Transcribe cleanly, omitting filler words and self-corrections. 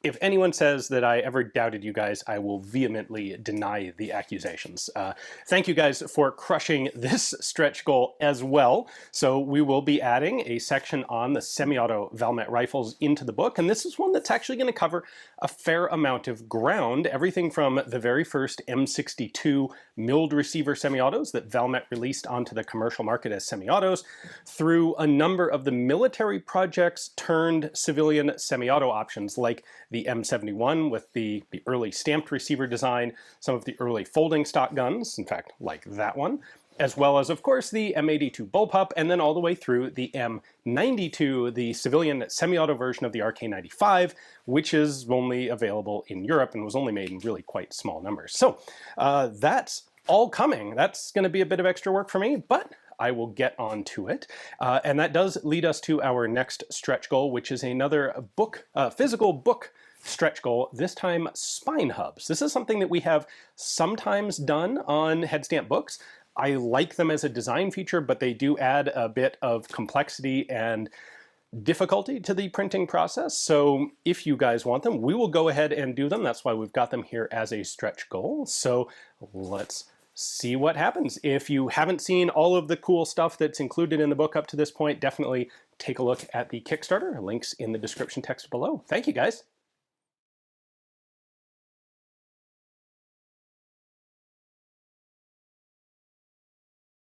If anyone says that I ever doubted you guys, I will vehemently deny the accusations. Thank you guys for crushing this stretch goal as well. So we will be adding a section on the semi-auto Valmet rifles into the book, and this is one that's actually going to cover a fair amount of ground, everything from the very first M62 milled receiver semi-autos that Valmet released onto the commercial market as semi-autos, through a number of the military projects turned civilian semi-auto options like the M71 with the early stamped receiver design, some of the early folding stock guns, in fact, like that one, as well as, of course, the M82 bullpup, and then all the way through the M92, the civilian semi-auto version of the RK95, which is only available in Europe and was only made in really quite small numbers. So that's all coming. That's going to be a bit of extra work for me, but I will get on to it. And that does lead us to our next stretch goal, which is another book, physical book stretch goal, this time spine hubs. This is something that we have sometimes done on headstamp books. I like them as a design feature, but they do add a bit of complexity and difficulty to the printing process. So if you guys want them, we will go ahead and do them. That's why we've got them here as a stretch goal. So let's see what happens. If you haven't seen all of the cool stuff that's included in the book up to this point, definitely take a look at the Kickstarter. Links in the description text below. Thank you guys.